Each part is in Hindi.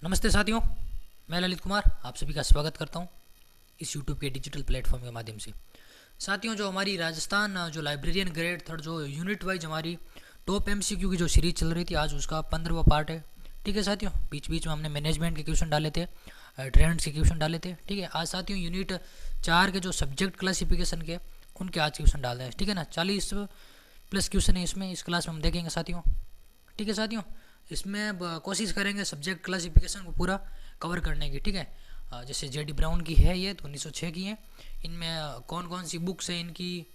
नमस्ते साथियों, मैं ललित कुमार आप सभी का स्वागत करता हूं इस यूट्यूब के डिजिटल प्लेटफॉर्म के माध्यम से। साथियों, जो हमारी राजस्थान जो लाइब्रेरियन ग्रेड थर्ड जो यूनिट वाइज हमारी टॉप एमसीक्यू की जो सीरीज चल रही थी, आज उसका 15वां पार्ट है। ठीक है साथियों, बीच बीच में हमने मैनेजमेंट के क्वेश्चन डाले थे, ट्रेंड्स के क्वेश्चन डाले थे। ठीक है, आज साथियों यूनिट 4 के जो सब्जेक्ट क्लासिफिकेशन के उनके आज क्वेश्चन डाल रहे हैं। ठीक है ना, 40 प्लस क्वेश्चन है इसमें, इस क्लास में हम देखेंगे साथियों। ठीक है साथियों, इसमें कोशिश करेंगे सब्जेक्ट क्लासिफिकेशन को पूरा कवर करने की। ठीक है, जैसे जेडी ब्राउन की है ये तो 1906 की है। इनमें कौन कौन सी बुक्स है इनकी,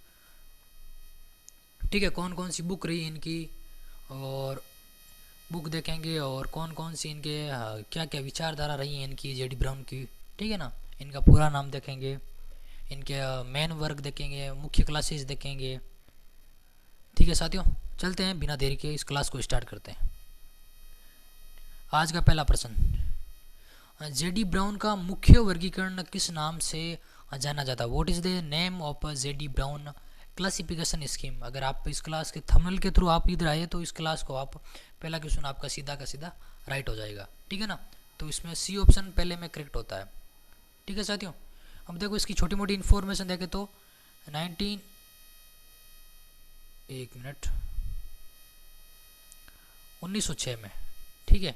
ठीक है, कौन कौन सी बुक रही इनकी, और बुक देखेंगे, और कौन कौन सी इनके क्या क्या विचारधारा रही है इनकी जेडी ब्राउन की। ठीक है ना, इनका पूरा नाम देखेंगे, इनके मेन वर्क देखेंगे, मुख्य क्लासेस देखेंगे। ठीक है साथियों, चलते हैं बिना देरी के इस क्लास को स्टार्ट करते हैं। आज का पहला प्रश्न, जेडी ब्राउन का मुख्य वर्गीकरण किस नाम से जाना जाता है? What is the name of JD brown classification scheme? अगर आप इस क्लास के थंबनेल के थ्रू आप इधर आए तो इस क्लास को आप पहला क्वेश्चन आपका सीधा का सीधा राइट हो जाएगा। ठीक है ना, तो इसमें सी ऑप्शन पहले में करेक्ट होता है। ठीक है साथियों, अब देखो इसकी छोटी मोटी इन्फॉर्मेशन देखें तो 19 एक मिनट 1906 में, ठीक है,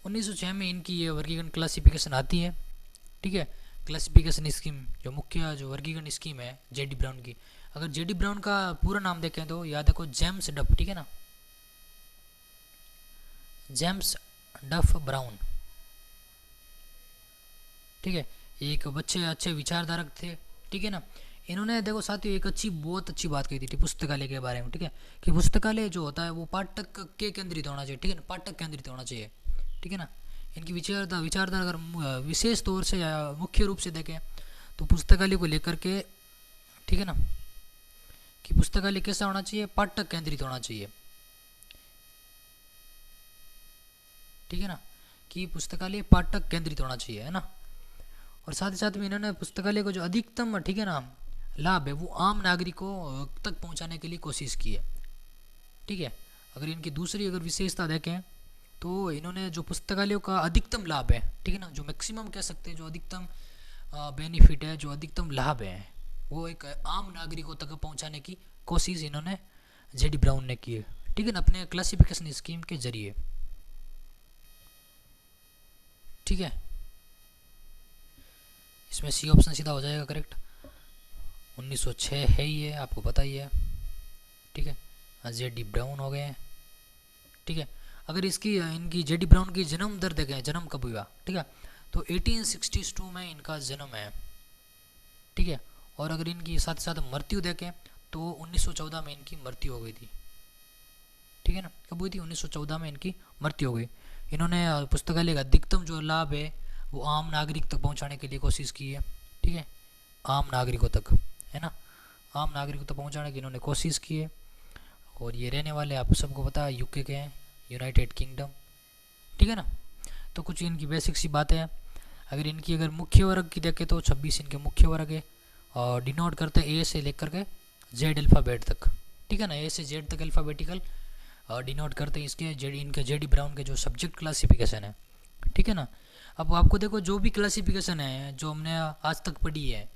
1906 में इनकी ये वर्गीकरण क्लासिफिकेशन आती है। ठीक है, क्लासिफिकेशन स्कीम जो मुख्य जो वर्गीकरण स्कीम है जेडी ब्राउन की। अगर जेडी ब्राउन का पूरा नाम देखें तो याद देखो जेम्स डफ। ठीक है ना, जेम्स डफ ब्राउन। ठीक है, एक बच्चे अच्छे विचारधारक थे। ठीक है ना, इन्होंने देखो साथियों एक बहुत अच्छी बात कही थी पुस्तकालय के बारे में। ठीक है, कि पुस्तकालय जो होता है वो पाठक के केंद्रित होना चाहिए। ठीक है ना, पाठक केंद्रित होना चाहिए। ठीक है ना, इनकी विचारधारा अगर विशेष तौर से या मुख्य रूप से देखें तो पुस्तकालय को लेकर के, ठीक है ना, कि पुस्तकालय कैसा होना चाहिए, पाठक केंद्रित होना चाहिए। ठीक है ना, कि पुस्तकालय पाठक केंद्रित होना चाहिए, है ना। और साथ ही साथ में इन्होंने पुस्तकालय को जो अधिकतम, ठीक है ना, लाभ है वो आम नागरिकों तक पहुंचाने के लिए कोशिश की है। ठीक है, अगर इनकी दूसरी अगर विशेषता देखें तो इन्होंने जो पुस्तकालयों का अधिकतम लाभ है, ठीक है ना, जो मैक्सिमम कह सकते हैं, जो अधिकतम बेनिफिट है, जो अधिकतम लाभ है, वो एक आम नागरिकों तक पहुंचाने की कोशिश इन्होंने जेडी ब्राउन ने की है। ठीक है ना, अपने क्लासिफिकेशन स्कीम के जरिए। ठीक है, इसमें सी ऑप्शन सीधा हो जाएगा करेक्ट। 1906 है ही है, आपको पता ही है। ठीक है, जेडी ब्राउन हो गए हैं। ठीक है, अगर इसकी इनकी जेडी ब्राउन की जन्म दर देखें, जन्म कब हुआ, ठीक है, तो 1862 में इनका जन्म है। ठीक है, और अगर इनकी साथ साथ मृत्यु देखें तो 1914 में इनकी मृत्यु हो गई थी। ठीक है ना, कब हुई थी? 1914 में इनकी मृत्यु हो गई। इन्होंने पुस्तकालय का अधिकतम जो लाभ है वो आम नागरिक तक पहुंचाने के लिए कोशिश की है। ठीक है, आम नागरिकों तक, है ना, आम नागरिकों तक पहुंचाने की इन्होंने कोशिश की है। और ये रहने वाले आप सबको पता है यूके के हैं, यूनाइटेड किंगडम। ठीक है ना, तो कुछ इनकी बेसिक सी बातें हैं। अगर इनकी अगर मुख्य वर्ग की देखें तो 26 इनके मुख्य वर्ग है, और डिनोट करते हैं ए से लेकर के जेड अल्फ़ाबेट तक। ठीक है ना, ए से जेड तक अल्फ़ाबेटिकल डिनोट करते हैं इसके इनके जेडी ब्राउन के जो सब्जेक्ट क्लासिफिकेशन है। ठीक है ना, अब आपको देखो जो भी क्लासिफिकेशन है जो हमने आज तक पढ़ी है,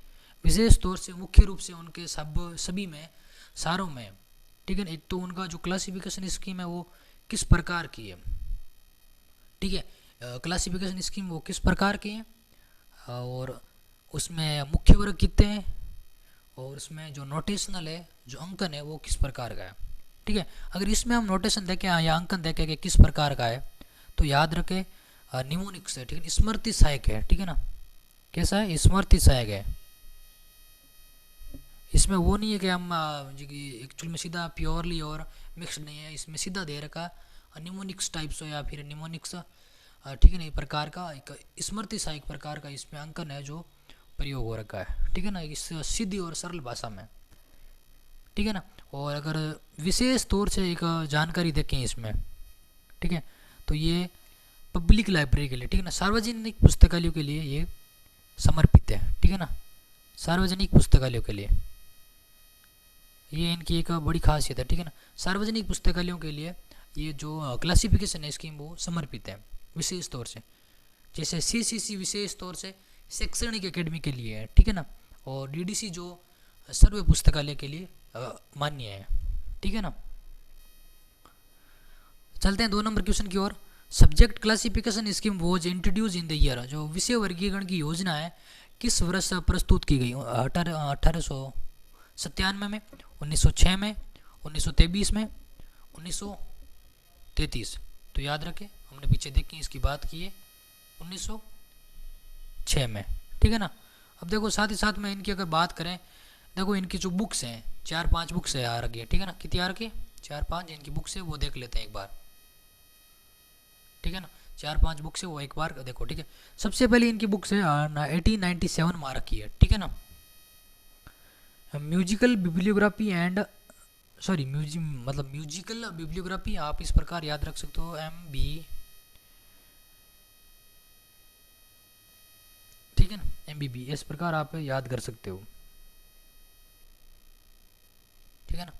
विशेष तौर से मुख्य रूप से उनके सभी में सारों में, ठीक है ना, एक तो उनका जो क्लासिफिकेशन स्कीम है वो किस प्रकार की है। ठीक है, क्लासिफिकेशन स्कीम वो किस प्रकार की है, और उसमें मुख्य वर्ग कितने हैं, और उसमें जो नोटेशनल है, जो अंकन है वो किस प्रकार का है। ठीक है, अगर इसमें हम नोटेशन देखें या अंकन देखें कि किस प्रकार का है, तो याद रखें निमोनिक्स है। ठीक है, स्मृति सहायक है। ठीक है ना, कैसा है? स्मृति सहायक है। इसमें वो नहीं है कि हम एक्चुअल में सीधा प्योरली और मिक्स नहीं है, इसमें सीधा दे रखा निमोनिक्स टाइप्स हो या फिर निमोनिक्स, ठीक है ना, प्रकार का एक स्मृति सहायक प्रकार का इसमें अंकन है जो प्रयोग हो रखा है। ठीक है ना, इस सीधी और सरल भाषा में। ठीक है ना, और अगर विशेष तौर से एक जानकारी देखें इसमें, ठीक है, तो ये पब्लिक लाइब्रेरी के लिए, ठीक है ना, सार्वजनिक पुस्तकालयों के लिए ये समर्पित है। ठीक है ना, सार्वजनिक पुस्तकालयों के लिए ये इनकी एक बड़ी खासियत है। ठीक है ना, सार्वजनिक पुस्तकालयों के लिए ये जो क्लासिफिकेशन है स्कीम वो समर्पित है विशेष तौर से। जैसे CCC विशेष तौर से शैक्षणिक एकेडमी के लिए है, ठीक है ना, और DDC जो सर्व पुस्तकालय के लिए मान्य है, ठीक है ना। चलते हैं 2 नंबर क्वेश्चन की ओर। Subject classification scheme was introduce in the year, जो विषय वर्गीकरण की योजना है किस वर्ष प्रस्तुत की गई? 1897 में, 1906 में, 1923 में, 1933। तो याद रखें, हमने पीछे देखी इसकी बात की है 1906 में, ठीक है ना। अब देखो साथ ही साथ में इनकी अगर बात करें, देखो इनकी जो बुक्स हैं 4-5 बुक्स है आ रखी है, ठीक है ना। कितनी आ रखी है? 4-5 इनकी बुक्स है, वो देख लेते हैं एक बार, ठीक है ना। 4-5 बुक्स है वो एक बार देखो, ठीक है। सबसे पहले इनकी बुक्स है 1897 में आ रखी है, ठीक है ना। Musical bibliography and musical bibliography आप इस प्रकार याद रख सकते हो, MB, ठीक है ना, MBB इस प्रकार आप याद कर सकते हो, ठीक है ना।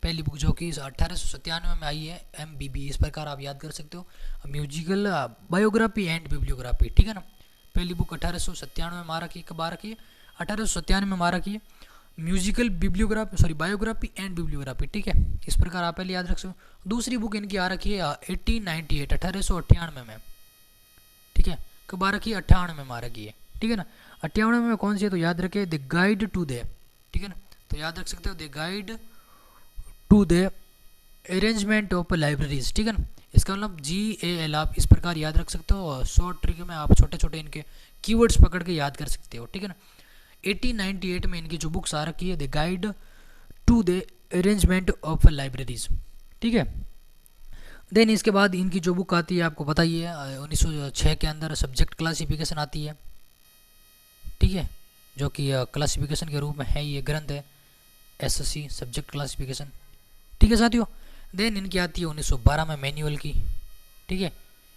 पहली बुक जो कि 1897 में आई है, MBB इस प्रकार आप याद कर सकते हो। म्यूजिकल बायोग्राफी एंड बिब्लियोग्राफी, ठीक है ना। पहली बुक 1897 में आ रखी है, कब आ रखी है? 1897 में आ रखी है। म्यूजिकल बायोग्राफी एंड बिब्लियोग्राफी, ठीक है, इस प्रकार आप पहले याद रख सकते हो। दूसरी बुक इनकी आ रखी है 1898 में, ठीक है, कब आ रखी है? 98 में आ रखी है, ठीक है ना। 98 में कौन सी है? तो याद रखे द गाइड टू द, ठीक है ना, तो याद रख सकते हो the guide to the arrangement of libraries, ठीक है ना। इसका मतलब GAL आप इस प्रकार याद रख सकते हो। शॉर्ट ट्रिक में आप छोटे छोटे इनके कीवर्ड्स पकड़ के याद कर सकते हो, ठीक है ना। 1898 में इनकी जो बुक्स आ रखी है the guide to the arrangement of libraries, ठीक है। देन इसके बाद इनकी जो बुक आती है आपको पता ही है 1906 के अंदर सब्जेक्ट क्लासिफिकेशन आती है, ठीक है, जो कि क्लासिफिकेशन के रूप में है, ये ग्रंथ है SSC सब्जेक्ट क्लासिफिकेशन, ठीक है साथियों। देन इनकी आती है 1912 में मैनुअल की, ठीक है।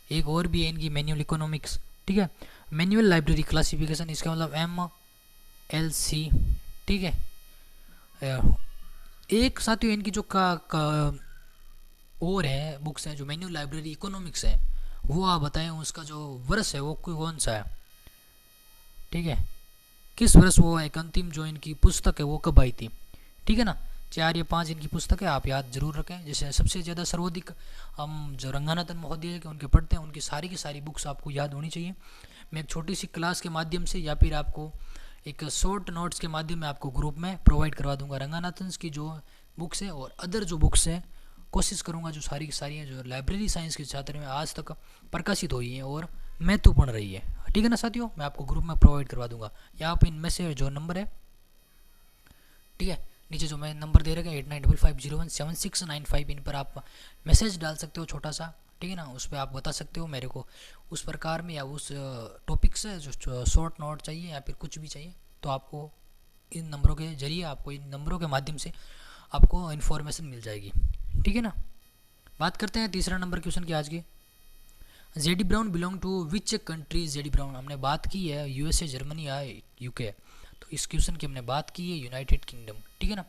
एक और भी है इनकी मैनुअल इकोनॉमिक्स, ठीक है, मैनुअल लाइब्रेरी क्लासिफिकेशन, इसका मतलब MLC, ठीक है। एक साथियों इनकी जो और है बुक्स हैं जो मैनुअल लाइब्रेरी इकोनॉमिक्स है, वो आप बताएं उसका जो वर्ष है वो कौन सा है, ठीक है, किस वर्ष वो एक अंतिम जो इनकी पुस्तक है वो कब आई थी, ठीक है ना। 4 या 5 इनकी पुस्तक है, आप याद जरूर रखें। जैसे सबसे ज़्यादा सर्वाधिक हम जो रंगानाथन महोदय के उनके पढ़ते हैं, उनकी सारी की सारी बुक्स आपको याद होनी चाहिए। मैं एक छोटी सी क्लास के माध्यम से या फिर आपको एक शॉर्ट नोट्स के माध्यम में आपको ग्रुप में प्रोवाइड करवा दूंगा रंगानाथन की जो बुक्स है, और अदर जो बुक्स हैं कोशिश करूँगा जो सारी की सारी हैं जो लाइब्रेरी साइंस के छात्र में आज तक प्रकाशित हुई हैं और महत्वपूर्ण रही है, ठीक है ना साथियों, मैं आपको ग्रुप में प्रोवाइड करवा दूंगा। यहाँ पे इनमें से जो नंबर है, ठीक है, नीचे जो मैं नंबर दे रखा है 8955017695, इन पर आप मैसेज डाल सकते हो छोटा सा, ठीक है ना। उस पर आप बता सकते हो मेरे को उस प्रकार में या उस टॉपिक से जो शॉर्ट नोट चाहिए या फिर कुछ भी चाहिए, तो आपको इन नंबरों के जरिए, आपको इन नंबरों के माध्यम से आपको इन्फॉर्मेशन मिल जाएगी, ठीक है ना। बात करते हैं तीसरा नंबर क्वेश्चन की आज की। JD Brown belong to which country? JD Brown हमने बात की है USA, जर्मनी या UK, तो इस क्वेश्चन की हमने बात की है यूनाइटेड किंगडम, ठीक है ना।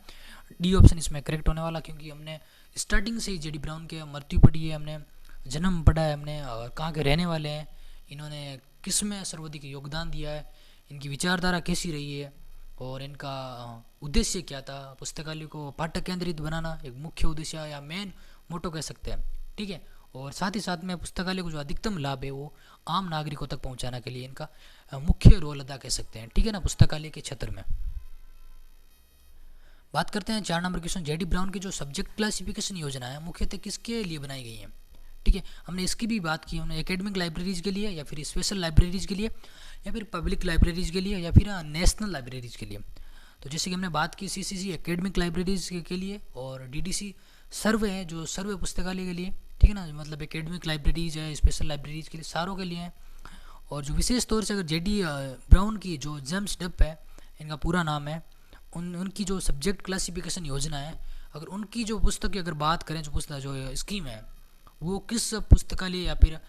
D ऑप्शन इसमें करेक्ट होने वाला, क्योंकि हमने स्टार्टिंग से ही जेडी ब्राउन के मृत्यु पढ़ी है, हमने जन्म पढ़ा है हमने, और कहाँ के रहने वाले हैं, इन्होंने किस में सर्वाधिक योगदान दिया है, इनकी विचारधारा कैसी रही है, और इनका उद्देश्य क्या था। पुस्तकालय को पाठक केंद्रित बनाना एक मुख्य उद्देश्य या मेन मोटो कह सकते हैं, ठीक है। और साथ ही साथ में पुस्तकालय को जो अधिकतम लाभ है वो आम नागरिकों तक पहुंचाने के लिए इनका मुख्य रोल अदा कर सकते हैं, ठीक है ना, पुस्तकालय के क्षेत्र में। बात करते हैं 4 नंबर क्वेश्चन। जेडी ब्राउन की जो सब्जेक्ट क्लासिफिकेशन योजना है मुख्यतः किसके लिए बनाई गई है, ठीक है, हमने इसकी भी बात की, हमने एकेडमिक लाइब्रेरीज के लिए या फिर स्पेशल लाइब्रेरीज के लिए या फिर पब्लिक लाइब्रेरीज के लिए या फिर नेशनल लाइब्रेरीज के लिए। तो जैसे कि हमने बात की CCC एकेडमिक लाइब्रेरीज के लिए और DDC सर्वे है जो सर्वे पुस्तकालय के लिए, ठीक है ना, मतलब एकेडमिक लाइब्रेरीज है, स्पेशल लाइब्रेरीज के लिए, सारों के लिए हैं। और जो विशेष तौर से अगर जेडी ब्राउन की जो जेम्स डप है, इनका पूरा नाम है, उनकी जो सब्जेक्ट क्लासिफिकेशन योजना है, अगर उनकी जो पुस्तक की अगर बात करें, जो पुस्तक जो स्कीम है वो किस पुस्तकालय या फिर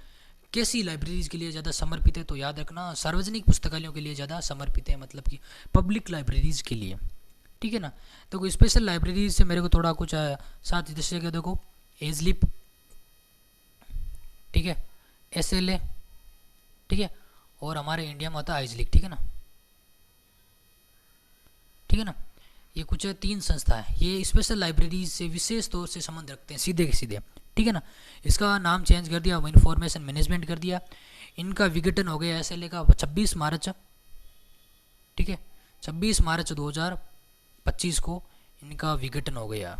कैसी लाइब्रेरीज के लिए ज़्यादा समर्पित है, तो याद रखना सार्वजनिक पुस्तकालयों के लिए ज़्यादा समर्पित है, मतलब कि पब्लिक लाइब्रेरीज के लिए, ठीक है ना। तो कोई स्पेशल लाइब्रेरीज से मेरे को थोड़ा कुछ साथ जैसे कि देखो एजलिप, ठीक है, SLA, ठीक है, और हमारे इंडिया में होता है आइजलिक, ठीक है ना, ठीक है ना। ये कुछ 3 संस्था है, ये स्पेशल लाइब्रेरी से विशेष तौर से संबंध रखते हैं, सीधे के सीधे, ठीक है ना। इसका नाम चेंज कर दिया, इंफॉर्मेशन मैनेजमेंट कर दिया। इनका विघटन हो गया SLA का 26 मार्च, ठीक है, 26 मार्च 2025 को इनका विघटन हो गया,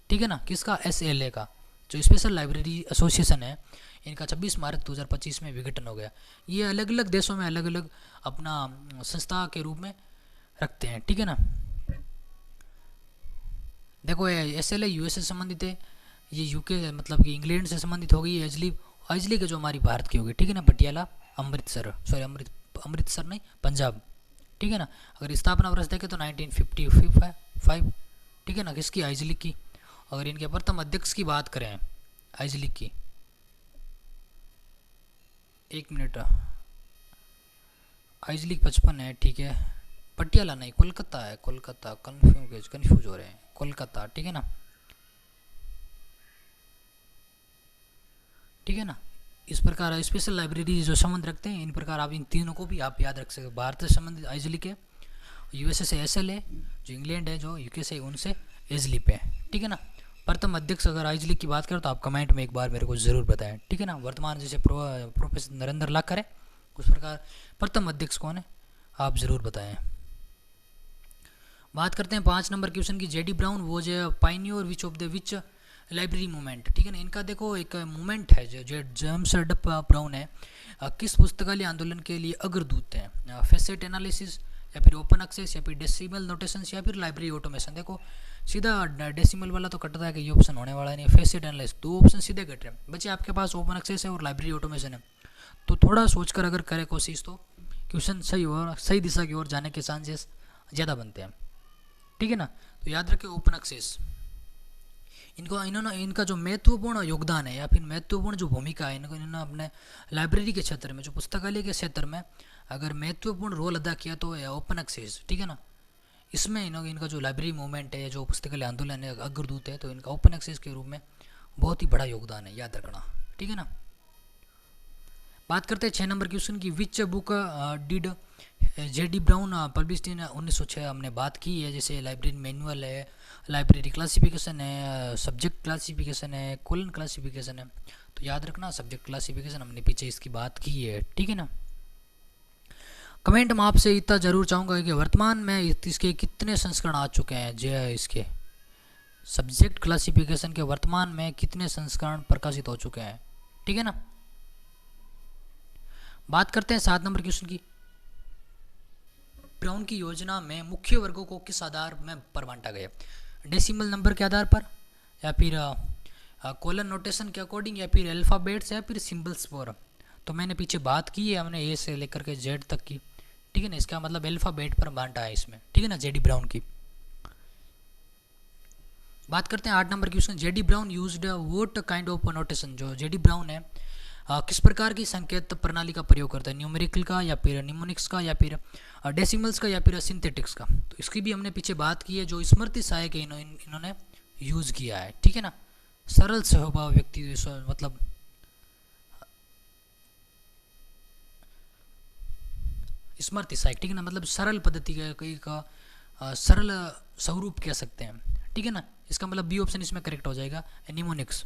ठीक है ना। किसका? SLA का, जो स्पेशल लाइब्रेरी एसोसिएशन है, इनका 26 मार्च 2025 में विघटन हो गया। ये अलग अलग देशों में अलग अलग अपना संस्था के रूप में रखते हैं, ठीक है ना। देखो SLA US से संबंधित है, ये UK मतलब कि इंग्लैंड से संबंधित हो गई। आइजली के जो हमारी भारत की होगी, ठीक है ना, पटियाला, अमृतसर, सॉरी अमृतसर नहीं, पंजाब, ठीक है ना। अगर स्थापना वर्ष देखें तो 1955, ठीक है ना, किसकी? आइजली की। अगर इनके प्रथम अध्यक्ष की बात करें आइजली की, 1 मिनट, आइजली 55 है, ठीक है, पटियाला नहीं, कोलकाता है, कोलकाता, कन्फ्यूज हो रहे हैं, कोलकाता, ठीक है ना, ठीक है ना। इस प्रकार स्पेशल लाइब्रेरी जो संबंध रखते हैं, इन प्रकार आप इन तीनों को भी आप याद रख सकते हो। भारत से संबंधित आइजली के, USA से SLA, जो इंग्लैंड है, जो UK से उनसे एजली पे, ठीक है ना। प्रथम अध्यक्ष अगर आइजली की बात करें तो आप कमेंट में एक बार मेरे को ज़रूर बताएं, ठीक है ना। वर्तमान जैसे प्रोफेसर नरेंद्र लाकर है, उस प्रकार प्रथम अध्यक्ष कौन है आप ज़रूर बताएं। बात करते हैं 5 नंबर क्वेश्चन की। JD ब्राउन वो जो पाइनियर विच लाइब्रेरी मूवमेंट, ठीक है ना। इनका देखो एक मूवमेंट है जो जेम्स ब्राउन है, किस पुस्तकालय आंदोलन के लिए अग्रदूत हैं? फैसेट एनालिसिस, या फिर ओपन एक्सेस, या फिर डेसिमल नोटेशन, या फिर लाइब्रेरी ऑटोमेशन। देखो सीधा डेसिमल वाला तो कटता है कि ये ऑप्शन होने वाला नहीं, फैसेट एनालिसिस, 2 ऑप्शन सीधे कट रहे हैं। बच्चे आपके पास ओपन एक्सेस है और लाइब्रेरी ऑटोमेशन है, तो थोड़ा सोचकर अगर करें कोशिश तो क्वेश्चन सही दिशा की ओर जाने के चांसेस ज़्यादा बनते हैं, ठीक है ना। तो याद रखें ओपन एक्सेस, इनका जो महत्वपूर्ण योगदान है या फिर महत्वपूर्ण जो भूमिका है, इन्होंने अपने लाइब्रेरी के क्षेत्र में, जो पुस्तकालय के क्षेत्र में अगर महत्वपूर्ण रोल अदा किया तो ओपन एक्सेस, ठीक है ना। इसमें इनका जो लाइब्रेरी मूवमेंट है, जो पुस्तकालय आंदोलन है, अग्रदूत है, तो इनका ओपन एक्सेस के रूप में बहुत ही बड़ा योगदान है, याद रखना, ठीक है ना। बात करते हैं 6 नंबर क्वेश्चन की। Which book did JD brown published in 1906, हमने बात की है, जैसे लाइब्रेरी मैनुअल है, लाइब्रेरी क्लासिफिकेशन है, सब्जेक्ट क्लासिफिकेशन है, कोलन क्लासिफिकेशन है। तो याद रखना सब्जेक्ट क्लासिफिकेशन, हमने पीछे इसकी बात की है, ठीक है ना। कमेंट में आपसे इतना जरूर चाहूँगा कि वर्तमान में इसके कितने संस्करण आ चुके हैं, जो इसके सब्जेक्ट क्लासिफिकेशन के वर्तमान में कितने संस्करण प्रकाशित हो चुके हैं, ठीक है ना। बात करते हैं 7 नंबर क्वेश्चन की। ब्राउन की योजना में मुख्य वर्गों को किस आधार में पर बांटा गया? डेसिमल नंबर के आधार पर, या फिर कोलन नोटेशन के अकॉर्डिंग, या फिर अल्फ़ाबेट्स, या फिर सिंबल्स पर। तो मैंने पीछे बात की है, हमने A से लेकर के Z तक की, ठीक है ना। इसका मतलब अल्फ़ाबेट पर बांटा है इसमें, ठीक है ना, JD ब्राउन की। बात करते हैं 8 number question. JD brown used what kind of notation, जो JD ब्राउन है किस प्रकार की संकेत प्रणाली का प्रयोग करता है? न्यूमेरिकल का, या फिर निमोनिक्स का, या फिर डेसिमल्स का, या फिर सिंथेटिक्स का। तो इसकी भी हमने पीछे बात की है, जो स्मृति सहायक इन्होंने यूज़ किया है, ठीक है ना। सरल स्वभाव व्यक्ति, मतलब स्मृति सहायक, ठीक है ना, मतलब सरल पद्धति का सरल स्वरूप कह सकते हैं, ठीक है ना। इसका मतलब B ऑप्शन इसमें करेक्ट हो जाएगा, निमोनिक्स।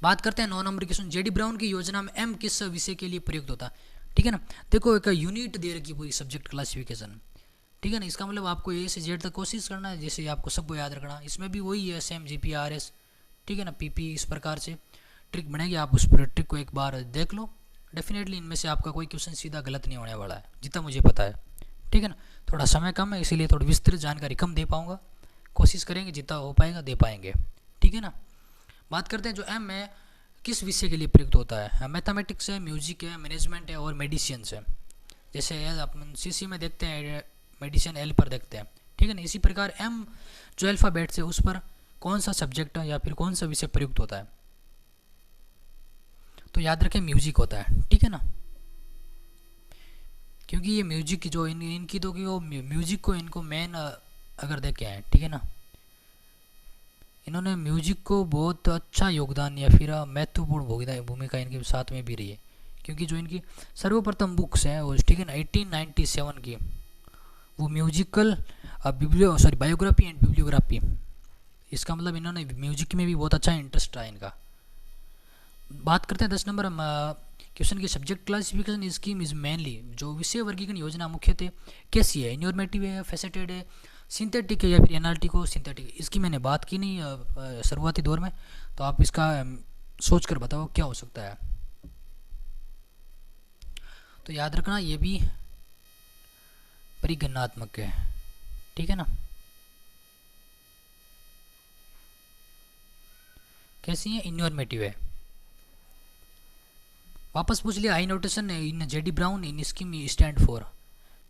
बात करते हैं 9 नंबर क्वेश्चन। JD ब्राउन की योजना में M किस विषय के लिए प्रयुक्त होता है, ठीक है ना। देखो एक यूनिट दे रखी पूरी सब्जेक्ट क्लासिफिकेशन, ठीक है ना। इसका मतलब आपको A से Z तक कोशिश करना है, जैसे आपको सबको याद रखना। इसमें भी वही है, सेम GPRS, ठीक है ना, PP, इस प्रकार से ट्रिक बनेगी। आप उस पर ट्रिक को एक बार देख लो, डेफिनेटली इनमें से आपका कोई क्वेश्चन सीधा गलत नहीं होने वाला है, जितना मुझे पता है, ठीक है ना। थोड़ा समय कम है, इसीलिए थोड़ी विस्तृत जानकारी कम दे पाऊँगा, कोशिश करेंगे जितना हो पाएगा दे पाएंगे, ठीक है ना। बात करते हैं जो M है किस विषय के लिए प्रयुक्त होता है? मैथमेटिक्स है, म्यूजिक है, मैनेजमेंट है, और मेडिसिन है। जैसे अपन CC में देखते हैं मेडिसिन L पर देखते हैं, ठीक है ना। इसी प्रकार M जो अल्फ़ाबेट्स है उस पर कौन सा सब्जेक्ट या फिर कौन सा विषय प्रयुक्त होता है? तो याद रखें म्यूजिक होता है, ठीक है ना, क्योंकि ये म्यूजिक की जो इनकी तो कि वो म्यूजिक को इनको मेन अगर देखें हैं, ठीक है ना, इन्होंने म्यूजिक को बहुत अच्छा योगदान या फिर महत्वपूर्ण भूमिका इनके साथ में भी रही है, क्योंकि जो इनकी सर्वप्रथम बुक्स हैं वो, ठीक है ना, 1897 की, वो म्यूजिकल बायोग्राफी एंड बिब्लियोग्राफी। इसका मतलब इन्होंने म्यूजिक में भी बहुत अच्छा इंटरेस्ट रहा इनका। बात करते हैं 10 नंबर क्वेश्चन की, subject classification scheme is mainly, जो विषय वर्गीकरण योजना मुख्यतः कैसी है, इन्फॉर्मेटिव है, फेसेटेड है, सिंथेटिक है, या फिर एनालिटिको सिंथेटिक। इसकी मैंने बात की नहीं शुरुआती दौर में, तो आप इसका सोच कर बताओ क्या हो सकता है। तो याद रखना ये भी परिगणनात्मक है, ठीक है ना। कैसी है, इन्फॉर्मेटिव है। वापस पूछ लिया, I notation in JD Brown in scheme stand for,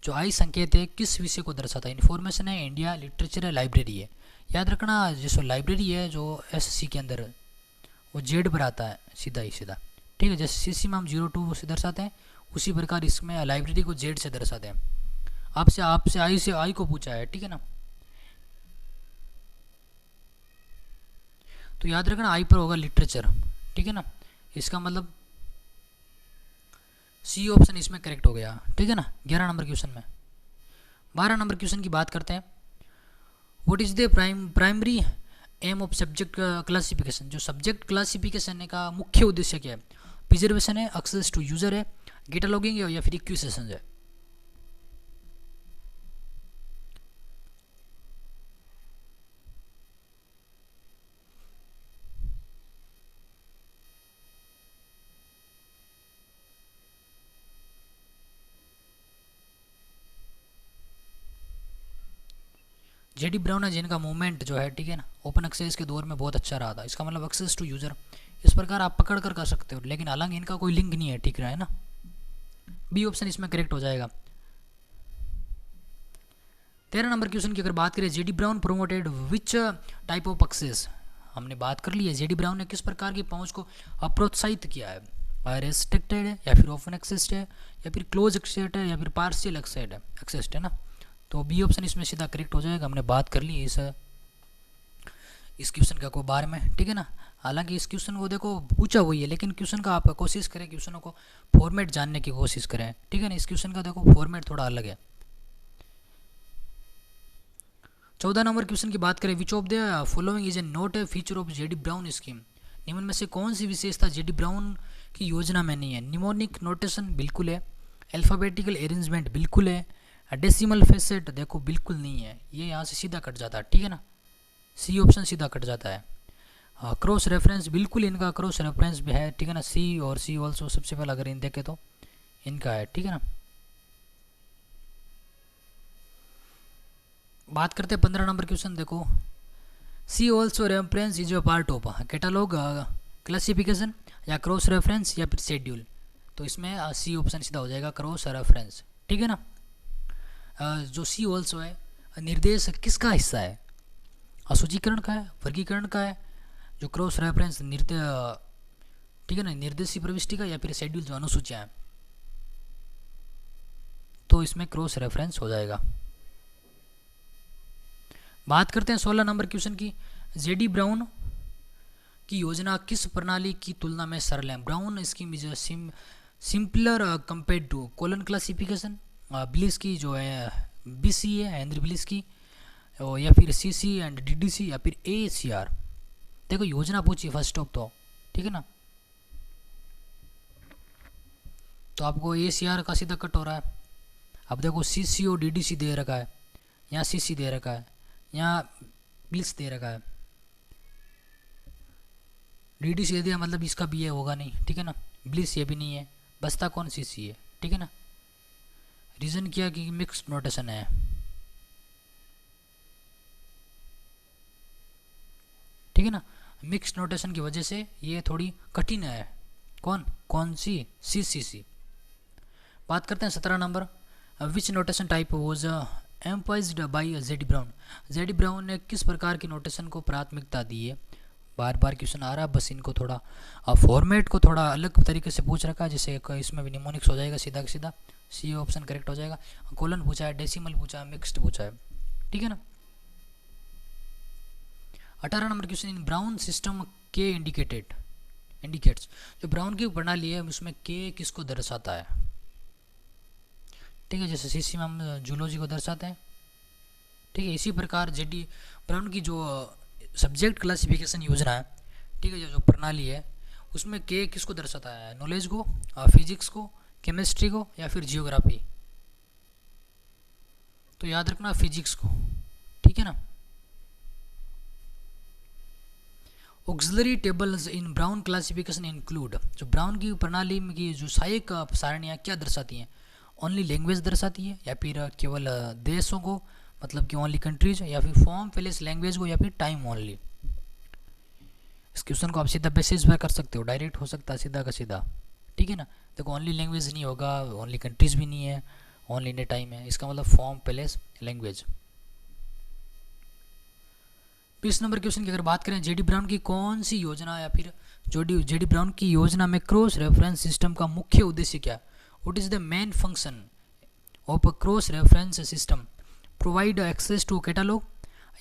जो आई संकेत है किस विषय को दर्शाता है, इन्फॉर्मेशन है, इंडिया, लिटरेचर है, लाइब्रेरी है। याद रखना जैसे लाइब्रेरी है जो एससी के अंदर वो जेड पर आता है सीधा ही सीधा, ठीक है। जैसे सीसी में हम 02 से दर्शाते हैं, उसी प्रकार इसमें लाइब्रेरी को जेड से दर्शाते हैं। आपसे आई को पूछा है, ठीक है ना। तो याद रखना आई पर होगा लिटरेचर, ठीक है ना। इसका मतलब सी ऑप्शन इसमें करेक्ट हो गया, ठीक है ना। 11 नंबर क्वेश्चन में। 12 नंबर क्वेश्चन की बात करते हैं। What is the primary aim of subject classification, जो सब्जेक्ट क्लासिफिकेशन का मुख्य उद्देश्य क्या है, प्रिजर्वेशन है, एक्सेस टू यूजर है, कैटलॉगिंग है, या फिर इक्विजिशन है। जेडी ब्राउन है जिनका मूवमेंट जो है, ठीक है ना, ओपन एक्सेस के दौर में बहुत अच्छा रहा था। इसका मतलब एक्सेस टू यूजर, इस प्रकार आप पकड़ कर सकते हो, लेकिन हालांकि इनका कोई लिंक नहीं है, ठीक है ना। बी ऑप्शन इसमें करेक्ट हो जाएगा। 13 नंबर क्वेश्चन की अगर बात करें, JD Brown promoted which type of access, हमने बात कर ली है जेडी ब्राउन ने किस प्रकार की पहुंच को प्रोत्साहित किया है, रेस्ट्रिक्टेड है, या फिर ओपन एक्सेस है, या फिर क्लोज एक्सेस है, या फिर पार्शियल एक्सेस है ना। तो बी ऑप्शन इसमें सीधा करेक्ट हो जाएगा। हमने बात कर ली इस क्वेश्चन का को बारे में, ठीक है ना। हालांकि इस क्वेश्चन को देखो पूछा हुई है, लेकिन क्वेश्चन का आप कोशिश करें, क्वेश्चनों को फॉर्मेट जानने की कोशिश करें, ठीक है ना। इस क्वेश्चन का देखो फॉर्मेट थोड़ा अलग है। 14 नंबर क्वेश्चन की बात करें, which of the following is a not a feature of JD brown scheme, निम्न में से कौन सी विशेषता जेडी ब्राउन की योजना में नहीं है। निमोनिक नोटेशन बिल्कुल है, अल्फाबेटिकल अरेंजमेंट बिल्कुल है, डेसिमल फेसेट देखो बिल्कुल नहीं है, ये यहाँ से सीधा कट जाता है, ठीक है ना। सी ऑप्शन सीधा कट जाता है। क्रॉस रेफरेंस बिल्कुल इनका क्रॉस रेफरेंस भी है, ठीक है ना। सी और सी ऑल्सो सबसे पहले अगर इन देखे तो इनका है, ठीक है ना। बात करते हैं 15 नंबर क्वेश्चन, देखो see also reference is a part of catalogue classification, या क्रॉस रेफरेंस, या फिर शेड्यूल। तो इसमें सी ऑप्शन सीधा हो जाएगा, क्रॉस रेफरेंस, ठीक है ना। जो सी ऑल्सो है निर्देश किसका हिस्सा है, सूचीकरण का है, वर्गीकरण का है, जो क्रॉस रेफरेंस ठीक है ना, निर्देशी प्रविष्टि का, या फिर शेड्यूल जो अनुसूचियाँ है। तो इसमें क्रॉस रेफरेंस हो जाएगा। बात करते हैं 16 नंबर क्वेश्चन की, जेडी ब्राउन की योजना किस प्रणाली की तुलना में सरल है। Brown scheme is simpler compared to colon classification, Bliss की जो है बीसी है, हेनरी ब्लिस की, या फिर सीसी एंड डीडीसी, या फिर एसीआर। देखो योजना पूछी फर्स्ट ऑफ तो, ठीक है ना। तो आपको एसीआर का सीधा कट हो रहा है। अब देखो सीसी और डीडीसी दे रखा है, यहाँ सीसी दे रखा है, यहाँ ब्लिस दे रखा है, डीडीसी दे दिया मतलब इसका भी ये होगा नहीं, ठीक है ना। ब्लिस ये भी नहीं है, बसता कौन सीसी है, ठीक है ना। रीज़न किया कि मिक्स नोटेशन है, ठीक है ना। मिक्स नोटेशन की वजह से ये थोड़ी कठिन है। कौन सी सी। बात करते हैं 17 number, which notation type was emphasised by JD Brown, JD Brown ने किस प्रकार की नोटेशन को प्राथमिकता दी है। बार बार क्वेश्चन आ रहा है, बस इनको थोड़ा फॉर्मेट को थोड़ा अलग तरीके से पूछ रखा है, जैसे इसमें भी निमोनिक्स हो जाएगा सीधा सीधा, सी ऑप्शन करेक्ट हो जाएगा। कोलन पूछा है, डेसिमल पूछा है, मिक्स्ड पूछा है, ठीक है ना। 18 नंबर क्वेश्चन, इन ब्राउन सिस्टम के इंडिकेट्स। जो ब्राउन की प्रणाली है उसमें के किसको दर्शाता है, ठीक है, जैसे सीसी में हम जूलॉजी को दर्शाते हैं, ठीक है। इसी प्रकार जेडी ब्राउन की जो सब्जेक्ट क्लासिफिकेशन योजना है, ठीक है, जो प्रणाली है उसमें के किसको दर्शाता है, नॉलेज को, फिजिक्स को, केमिस्ट्री को या फिर जियोग्राफी। तो याद रखना फिजिक्स को, ठीक है ना। ऑक्सिलरी टेबल्स इन ब्राउन क्लासिफिकेशन इंक्लूड, जो ब्राउन की प्रणाली में की जो सहायक सारणियाँ क्या दर्शाती हैं, ओनली लैंग्वेज दर्शाती है या फिर केवल देशों को, मतलब कि ओनली कंट्रीज, या फिर फॉर्म प्लेस लैंग्वेज को, या फिर टाइम ओनली। इस क्वेश्चन को आप सीधा बेसिस पर कर सकते हो, डायरेक्ट हो सकता है सीधा का सीधा, ठीक है ना। देखो ओनली लैंग्वेज नहीं होगा, ओनली कंट्रीज भी नहीं है, ओनली इन टाइम है, इसका मतलब form place language. 20 number question की अगर बात करें, जेडी ब्राउन की कौन सी योजना या फिर जेडी ब्राउन की योजना में क्रॉस रेफरेंस सिस्टम का मुख्य उद्देश्य क्या, what is the main function of a cross reference system, provide access to catalogue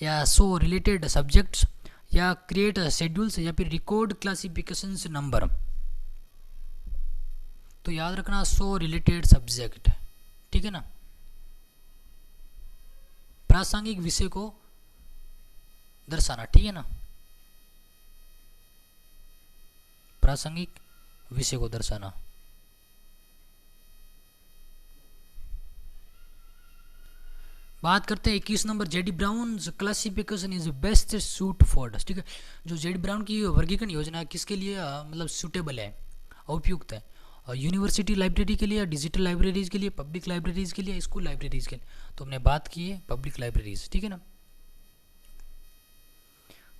या शो रिलेटेड सब्जेक्ट्स या क्रिएट शेड्यूल्स या फिर रिकॉर्ड क्लासिफिकेशन नंबर। तो याद रखना शो रिलेटेड सब्जेक्ट, ठीक है ना, प्रासंगिक विषय को दर्शाना, ठीक है ना, प्रासंगिक विषय को दर्शाना। बात करते हैं 21 number, JD brown classification is best suit for, ठीक है। जो जेडी ब्राउन की वर्गीकरण योजना है किसके लिए मतलब सूटेबल है, उपयुक्त है, यूनिवर्सिटी लाइब्रेरी के लिए, डिजिटल लाइब्रेरीज के लिए, पब्लिक लाइब्रेरीज के लिए, स्कूल लाइब्रेरीज के लिए। तो हमने बात की है पब्लिक लाइब्रेरीज, ठीक है ना।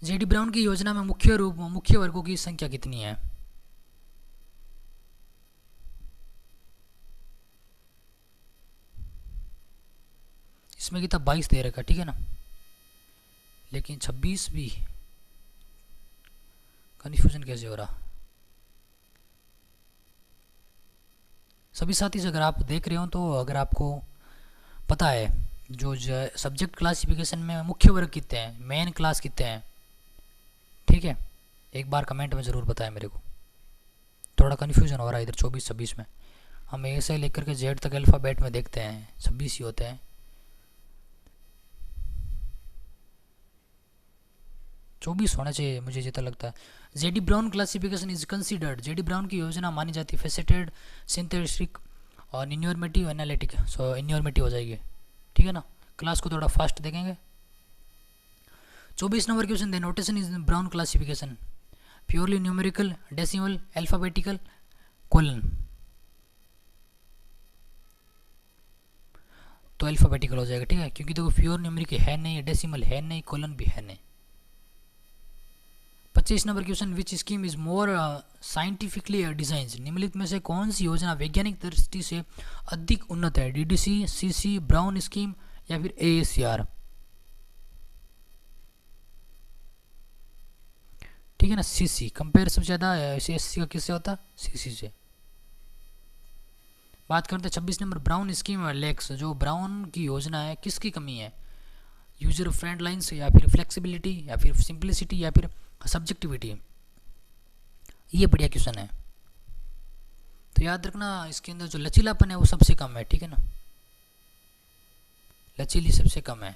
जेडी ब्राउन की योजना में मुख्य वर्गों की संख्या कितनी है, इसमें कितना 22 दे रखा, ठीक है ना, लेकिन 26 भी, कन्फ्यूजन कैसे हो रहा। सभी साथी से अगर आप देख रहे हो तो अगर आपको पता है जो सब्जेक्ट क्लासिफिकेशन में मुख्य वर्ग कितने हैं, मेन क्लास कितने हैं, ठीक है, एक बार कमेंट में ज़रूर बताएं मेरे को, थोड़ा कन्फ्यूजन हो रहा है इधर 24-26 में। हम ए से लेकर के जेड तक अल्फ़ाबेट में देखते हैं 26 ही होते हैं, 24 होना चाहिए मुझे जितना लगता है। JD brown classification is considered, JD Brown की योजना मानी जाती है फेसेटेड, सिंथेटिक और इन्योर्मेटिव एनालिटिक, सो इन्योर्मेटिव हो जाएगी, ठीक है ना। क्लास को थोड़ा फास्ट देखेंगे। 24 number question, the notation is brown classification purely numerical, decimal, alphabetical, colon. तो अल्फाबेटिकल हो जाएगा, ठीक है, क्योंकि देखो प्योर न्यूमेरिकल है नहीं, डेसिमल है नहीं, कोलन भी है नहीं। 25 number question, which scheme is more scientifically design, निम्नलिखित में से कौन सी योजना वैज्ञानिक दृष्टि से अधिक उन्नत है, डीडीसी, सीसी, ब्राउन स्कीम या फिर एएससीआर, ठीक है ना। सीसी कंपेयर सबसे ज़्यादा एससी का किससे होता है, सीसी से। बात करते हैं 26 नंबर, ब्राउन स्कीम लेक्स, जो ब्राउन की योजना है किसकी कमी है, यूजर फ्रेंड लाइन्स या फिर फ्लेक्सिबिलिटी या फिर सिंप्लिसिटी या फिर सब्जेक्टिविटी। ये बढ़िया क्वेश्चन है, तो याद रखना इसके अंदर जो लचीलापन है वो सबसे कम है, ठीक है ना, लचीली सबसे कम है,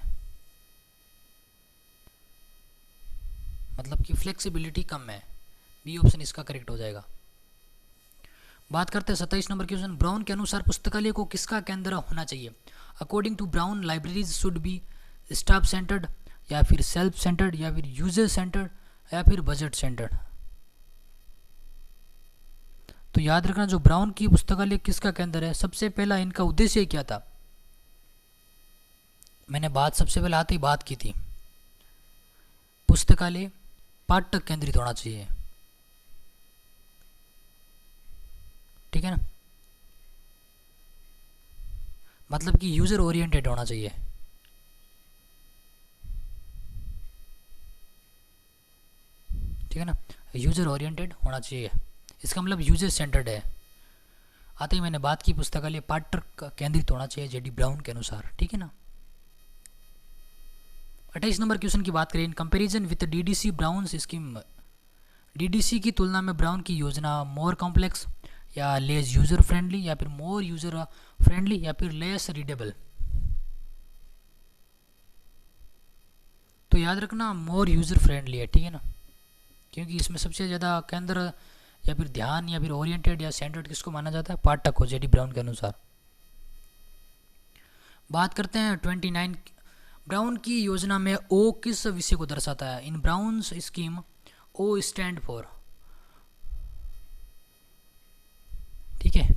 मतलब कि फ्लेक्सिबिलिटी कम है, बी ऑप्शन इसका करेक्ट हो जाएगा। बात करते हैं 27 नंबर क्वेश्चन, ब्राउन के अनुसार पुस्तकालय को किसका केंद्र होना चाहिए, according to Brown libraries should be staff centred या फिर सेल्फ सेंटर्ड या फिर यूजर सेंटर्ड या फिर बजट सेंटर्ड। तो याद रखना जो ब्राउन की पुस्तकालय किसका केंद्र है, सबसे पहला इनका उद्देश्य क्या था, मैंने सबसे पहले आते ही बात की थी, पुस्तकालय पाठक केंद्रित होना चाहिए, ठीक है ना, मतलब कि यूजर ओरिएंटेड होना चाहिए, ठीक है ना, यूजर ओरिएंटेड होना चाहिए, इसका मतलब यूजर सेंटर्ड है। आते ही मैंने बात की पुस्तकालय पाठक केंद्रित होना चाहिए जेडी ब्राउन के अनुसार, ठीक है ना। 28 नंबर क्वेश्चन की बात करें, in comparison with DDC brown scheme DDC की तुलना में ब्राउन की योजना मोर कॉम्प्लेक्स या लेस यूज़र फ्रेंडली या फिर मोर यूज़र फ्रेंडली या फिर लेस रीडेबल? तो याद रखना मोर यूज़र फ्रेंडली है, ठीक है ना, क्योंकि इसमें सबसे ज़्यादा केंद्र या फिर ध्यान या फिर ओरिएंटेड या सेंटर्ड किसको माना जाता है? पाठक को, जेडी ब्राउन के अनुसार। बात करते हैं 29। ब्राउन की योजना में ओ किस विषय को दर्शाता है? In Brown scheme O stand for, ठीक है।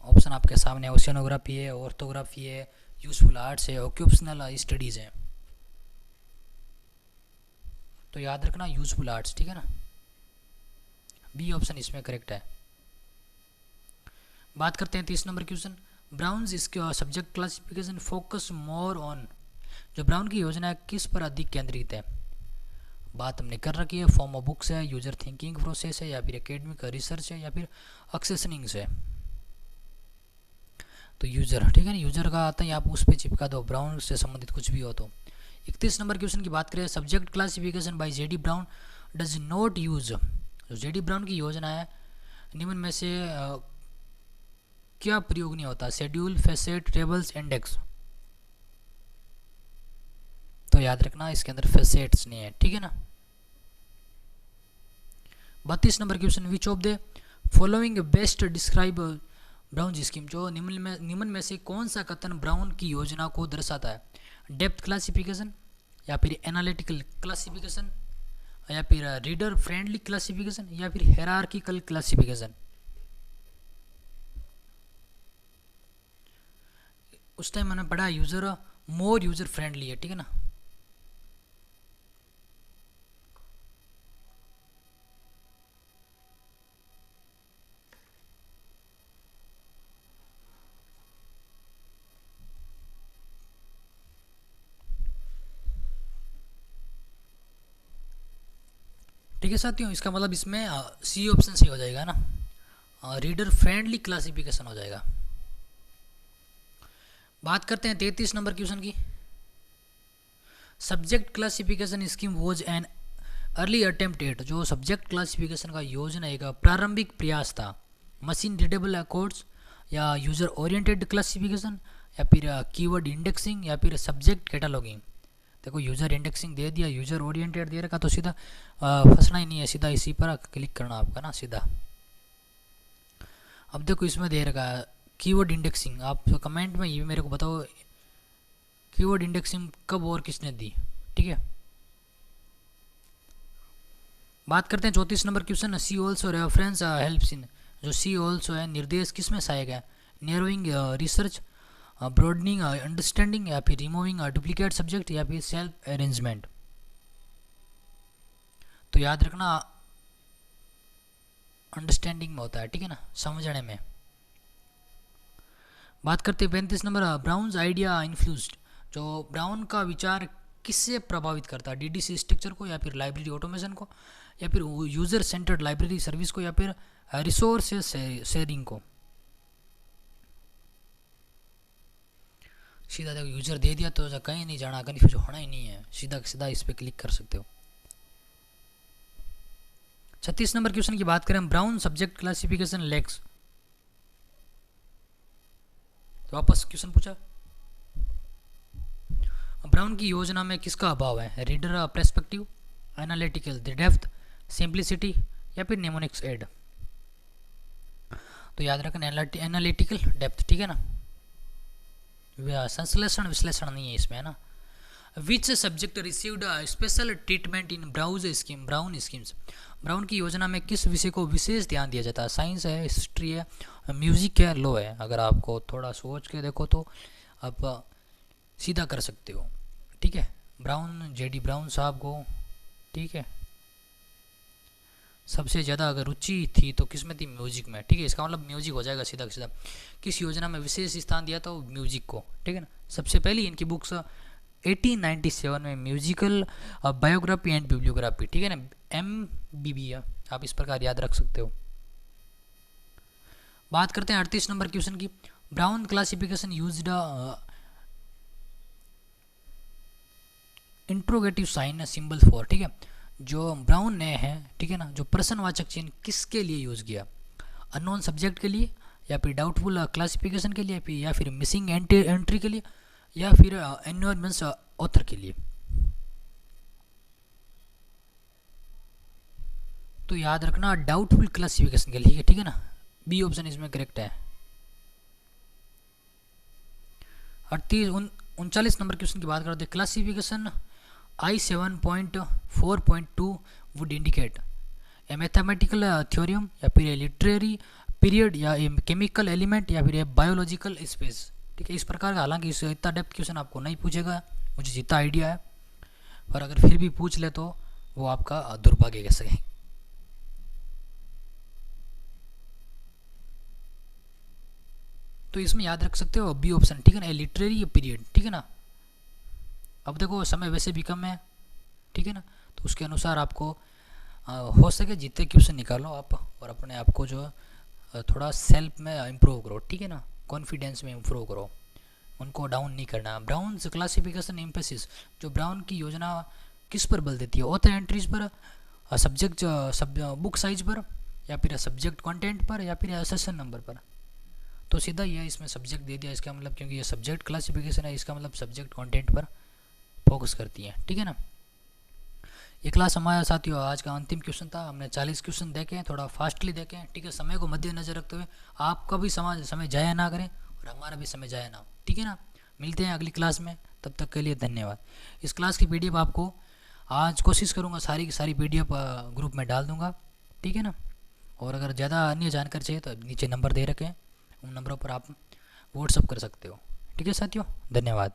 ऑप्शन आपके सामने है, ओशियनोग्राफी है, ऑर्थोग्राफी है, यूजफुल आर्ट्स है, ऑक्यूपेशनल स्टडीज़ है। तो याद रखना यूजफुल आर्ट्स, ठीक है ना, बी ऑप्शन इसमें करेक्ट है। बात करते हैं 30 नंबर क्वेश्चन। ब्राउन्स इसके subject classification focus more on, जो ब्राउन की योजना है किस पर अधिक केंद्रित है? बात हमने कर रखी है, फॉर्म ऑफ बुक्स है, यूजर थिंकिंग प्रोसेस है, या फिर एकेडमिक रिसर्च है, या फिर एक्सेसनिंग है। तो यूजर, ठीक है ना, यूजर का आता है, आप उस पर चिपका दो ब्राउन से संबंधित कुछ भी हो तो। 31 नंबर क्वेश्चन की बात करें, subject classification bye JD brown does not use, जो जेडी ब्राउन की योजना है निम्न में से क्या प्रयोग नहीं होता? Schedule, facet, tables, index. तो याद रखना इसके अंदर फैसेट्स नहीं है, ठीक है ना। 32 number question, which of the following best describe brown scheme, जो निम्न में से कौन सा कथन ब्राउन की योजना को दर्शाता है? डेप्थ क्लासिफिकेशन, या फिर एनालिटिकल क्लासिफिकेशन, या फिर रीडर फ्रेंडली क्लासिफिकेशन, या फिर हायरार्किकल क्लासिफिकेशन। उस टाइम मैंने पढ़ा यूजर मोर यूजर फ्रेंडली है, ठीक है ना। ठीक है साथियों, इसका मतलब इसमें सी ऑप्शन सही हो जाएगा ना, रीडर फ्रेंडली क्लासिफिकेशन हो जाएगा। बात करते हैं 33 नंबर क्वेश्चन की। Subject classification scheme was an early attempt at, जो सब्जेक्ट क्लासिफिकेशन का योजना एक प्रारंभिक प्रयास था। मशीन रीडेबल अकॉर्ड्स, या यूजर ओरिएंटेड क्लासिफिकेशन, या फिर कीवर्ड इंडेक्सिंग, या फिर सब्जेक्ट कैटालॉगिंग। देखो यूजर इंडेक्सिंग दे दिया, यूजर ओरिएंटेड दे रखा, तो सीधा फंसना ही नहीं है, सीधा इसी पर क्लिक करना आपका ना सीधा। अब देखो इसमें दे रखा है कीवर्ड इंडेक्सिंग, आप कमेंट में ये मेरे को बताओ कीवर्ड इंडेक्सिंग कब और किसने दी, ठीक है। बात करते हैं 34 number question, see also reference helps in, जो सी ऑल्सो है निर्देश किस में सहायक है? नैरोइंग रिसर्च, ब्रॉडनिंग अंडरस्टैंडिंग, या फिर रिमूविंग डुप्लीकेट सब्जेक्ट, या फिर सेल्फ अरेंजमेंट। तो याद रखना अंडरस्टैंडिंग में होता है, ठीक है ना, समझने में। बात करते हैं 35 नंबर, ब्राउन्स आइडिया इन्फ्लुएंस्ड, जो ब्राउन का विचार किससे प्रभावित करता है? डीडीसी स्ट्रक्चर को, या फिर लाइब्रेरी ऑटोमेशन को, या फिर यूजर सेंटर्ड लाइब्रेरी सर्विस को, या फिर रिसोर्स शेयरिंग को। सीधा देखो यूजर दे दिया तो कहीं नहीं जाना, कन्फ्यूज होना ही नहीं है, सीधा सीधा इस पर क्लिक कर सकते हो। 36 नंबर क्वेश्चन की बात करें, ब्राउन सब्जेक्ट क्लासिफिकेशन लेक्स, तो वापस क्वेश्चन पूछा, ब्राउन की योजना में किसका अभाव है? Reader perspective, analytical depth, simplicity, या फिर नेमोनिक्स एड। तो याद रखना एनालिटिकल डेप्थ, ठीक है ना, संश्लेषण विश्लेषण नहीं है इसमें, है ना। Which subject received special treatment in brown schemes, brown की योजना में किस विषय को विशेष ध्यान दिया जाता है? साइंस है, हिस्ट्री है, म्यूजिक है, लॉ है। अगर आपको थोड़ा सोच के देखो तो आप सीधा कर सकते हो, ठीक है। ब्राउन जेडी ब्राउन साहब को, ठीक है, सबसे ज़्यादा अगर रुचि थी तो किस में थी? म्यूजिक में, ठीक है। इसका मतलब म्यूजिक हो जाएगा सीधा सीधा। किस योजना में विशेष स्थान दिया तो म्यूजिक को, ठीक है ना। सबसे पहली इनकी बुक्स 1897 में म्यूजिकल बायोग्राफी एंड बिब्लियोग्राफी, ठीक है ना, MBB, आप इस प्रकार याद रख सकते हो। बात करते हैं 38 नंबर क्वेश्चन की, Brown classification used interrogative sign symbol for, ठीक है, जो ब्राउन ने है, ठीक है ना, जो प्रश्नवाचक चिन्ह किसके लिए यूज़ किया, अननोन सब्जेक्ट के लिए, या फिर डाउटफुल क्लासिफिकेशन के लिए, या फिर मिसिंग एंट्री के लिए, या फिर एनवायरमेंट्स ऑथर के लिए। तो याद रखना डाउटफुल क्लासिफिकेशन के लिए, ठीक है ना, बी ऑप्शन इसमें करेक्ट है। 39 नंबर क्वेश्चन की बात करते हैं। Classification I7.4.2 would indicate a mathematical theorem, या फिर ए लिटरेरी पीरियड, या ए केमिकल एलिमेंट, या फिर ए बायोलॉजिकल स्पेस। ठीक है, इस प्रकार का, हालांकि इस इतना डेप्थ क्वेश्चन आपको नहीं पूछेगा, मुझे जितना आइडिया है, पर अगर फिर भी पूछ ले तो वो आपका दुर्भाग्य कह सकें। तो इसमें याद रख सकते हो बी ऑप्शन, ठीक है ना, ए लिटरेरी पीरियड, ठीक है ना। अब देखो समय वैसे भी कम है, ठीक है ना, तो उसके अनुसार आपको हो सके जितने क्वेश्चन निकालो आप, और अपने आप को जो थोड़ा सेल्फ में इम्प्रूव करो, ठीक है ना, कॉन्फिडेंस में इम्प्रूव करो, उनको डाउन नहीं करना। ब्राउन क्लासिफिकेशन एम्फेसिस, जो ब्राउन की योजना किस पर बल देती है, ऑथर एंट्रीज पर, सब्जेक्ट बुक साइज पर, या फिर सब्जेक्ट कंटेंट पर, या फिर सेशन नंबर पर। तो सीधा ये इसमें सब्जेक्ट दे दिया, इसका मतलब क्योंकि ये सब्जेक्ट क्लासिफिकेशन है, इसका मतलब सब्जेक्ट कंटेंट पर फोकस करती है, ठीक है ना। ये क्लास हमारे साथियों आज का अंतिम क्वेश्चन था। हमने 40 क्वेश्चन देखे, थोड़ा फास्टली देखे, ठीक है, समय को मद्देनजर रखते हुए, आपका भी समय जाया ना करें और हमारा भी समय जाया ना हो, ठीक है ना। मिलते हैं अगली क्लास में, तब तक के लिए धन्यवाद। इस क्लास की PDF आपको आज कोशिश करूँगा सारी की सारी PDF ग्रुप में डाल दूँगा, ठीक है ना। और अगर ज़्यादा अन्य जानकारी चाहिए तो नीचे नंबर दे रखे हैं, उन नंबरों पर आप व्हाट्सअप कर सकते हो, ठीक है साथियों, धन्यवाद।